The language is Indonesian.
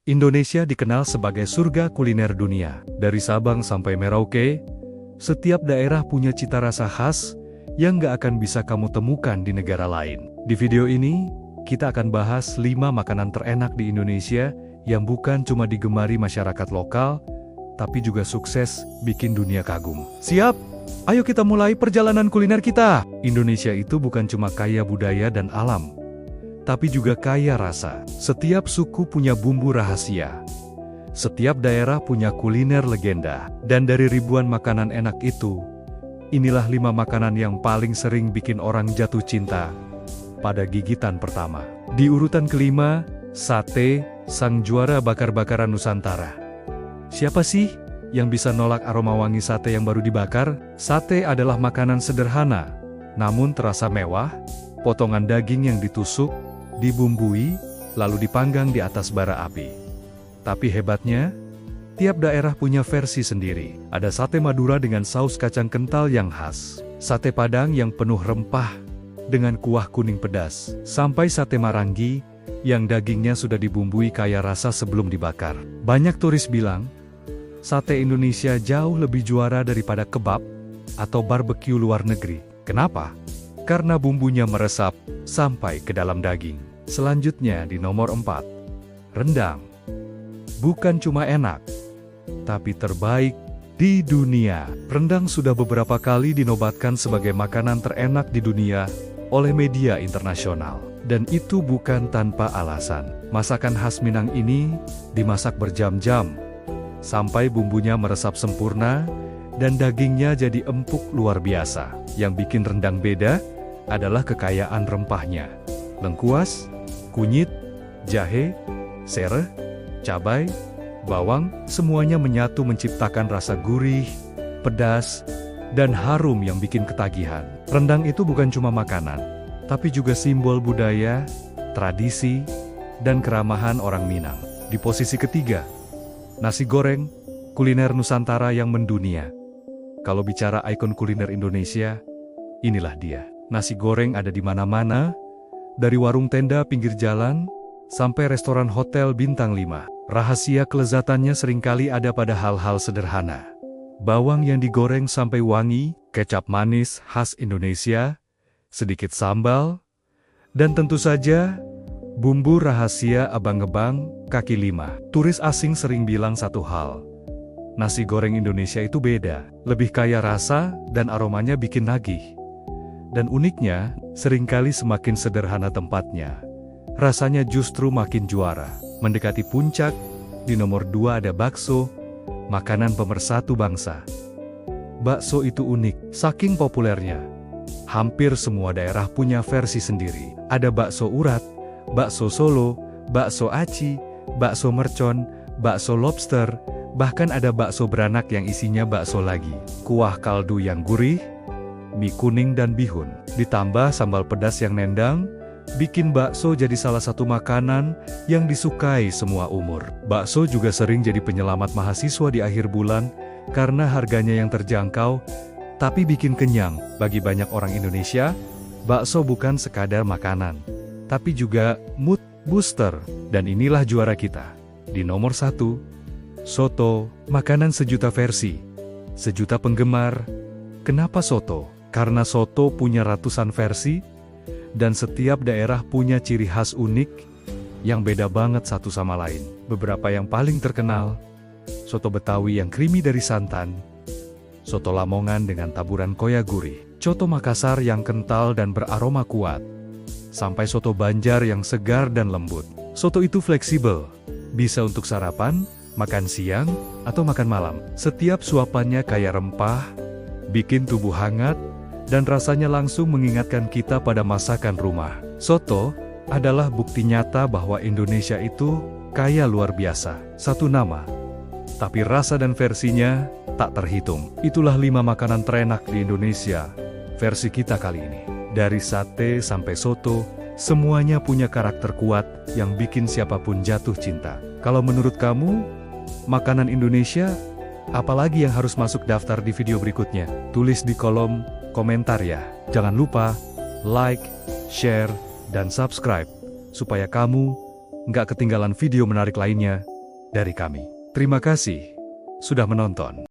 Indonesia dikenal sebagai surga kuliner dunia. Dari Sabang sampai Merauke, setiap daerah punya cita rasa khas yang gak akan bisa kamu temukan di negara lain. Di video ini, kita akan bahas 5 makanan terenak di Indonesia yang bukan cuma digemari masyarakat lokal, tapi juga sukses bikin dunia kagum. Siap? Ayo kita mulai perjalanan kuliner kita! Indonesia itu bukan cuma kaya budaya dan alam, tapi juga kaya rasa. Setiap suku punya bumbu rahasia. Setiap daerah punya kuliner legenda. Dan dari ribuan makanan enak itu, inilah 5 makanan yang paling sering bikin orang jatuh cinta pada gigitan pertama. Di urutan kelima, sate, sang juara bakar-bakaran Nusantara. Siapa sih yang bisa nolak aroma wangi sate yang baru dibakar? Sate adalah makanan sederhana, namun terasa mewah. Potongan daging yang ditusuk, dibumbui, lalu dipanggang di atas bara api. Tapi hebatnya, tiap daerah punya versi sendiri. Ada sate Madura dengan saus kacang kental yang khas, sate Padang yang penuh rempah dengan kuah kuning pedas, sampai sate Marangi yang dagingnya sudah dibumbui kaya rasa sebelum dibakar. Banyak turis bilang, sate Indonesia jauh lebih juara daripada kebab atau barbeque luar negeri. Kenapa? Karena bumbunya meresap sampai ke dalam daging. Selanjutnya di nomor 4, rendang. Bukan cuma enak, tapi terbaik di dunia. Rendang sudah beberapa kali dinobatkan sebagai makanan terenak di dunia oleh media internasional. Dan itu bukan tanpa alasan. Masakan khas Minang ini dimasak berjam-jam, sampai bumbunya meresap sempurna, dan dagingnya jadi empuk luar biasa. Yang bikin rendang beda adalah kekayaan rempahnya. Lengkuas, kunyit, jahe, sereh, cabai, bawang, semuanya menyatu menciptakan rasa gurih, pedas, dan harum yang bikin ketagihan. Rendang itu bukan cuma makanan, tapi juga simbol budaya, tradisi, dan keramahan orang Minang. Di posisi ketiga, nasi goreng, kuliner Nusantara yang mendunia. Kalau bicara ikon kuliner Indonesia, inilah dia. Nasi goreng ada di mana-mana, dari warung tenda pinggir jalan, sampai restoran hotel bintang 5. Rahasia kelezatannya seringkali ada pada hal-hal sederhana. Bawang yang digoreng sampai wangi, kecap manis khas Indonesia, sedikit sambal, dan tentu saja, bumbu rahasia abang-abang kaki 5. Turis asing sering bilang satu hal, nasi goreng Indonesia itu beda, lebih kaya rasa dan aromanya bikin nagih. Dan uniknya, seringkali semakin sederhana tempatnya, rasanya justru makin juara. Mendekati puncak, di nomor 2 ada bakso, makanan pemersatu bangsa. Bakso itu unik, saking populernya. Hampir semua daerah punya versi sendiri. Ada bakso urat, bakso Solo, bakso aci, bakso mercon, bakso lobster, bahkan ada bakso beranak yang isinya bakso lagi. Kuah kaldu yang gurih, mie kuning dan bihun, ditambah sambal pedas yang nendang, bikin bakso jadi salah satu makanan yang disukai semua umur. Bakso juga sering jadi penyelamat mahasiswa di akhir bulan, karena harganya yang terjangkau, tapi bikin kenyang. Bagi banyak orang Indonesia, bakso bukan sekadar makanan, tapi juga mood booster. Dan inilah juara kita. Di nomor 1, soto, makanan sejuta versi, sejuta penggemar. Kenapa soto? Karena soto punya ratusan versi, dan setiap daerah punya ciri khas unik, yang beda banget satu sama lain. Beberapa yang paling terkenal, soto Betawi yang creamy dari santan, soto Lamongan dengan taburan koya gurih, soto Makassar yang kental dan beraroma kuat, sampai soto Banjar yang segar dan lembut. Soto itu fleksibel, bisa untuk sarapan, makan siang, atau makan malam. Setiap suapannya kaya rempah, bikin tubuh hangat, dan rasanya langsung mengingatkan kita pada masakan rumah. Soto adalah bukti nyata bahwa Indonesia itu kaya luar biasa. Satu nama, tapi rasa dan versinya tak terhitung. Itulah 5 makanan terenak di Indonesia, versi kita kali ini. Dari sate sampai soto, semuanya punya karakter kuat yang bikin siapapun jatuh cinta. Kalau menurut kamu, makanan Indonesia apalagi yang harus masuk daftar di video berikutnya? Tulis di kolom komentar ya. Jangan lupa like, share, dan subscribe supaya kamu nggak ketinggalan video menarik lainnya dari kami. Terima kasih sudah menonton.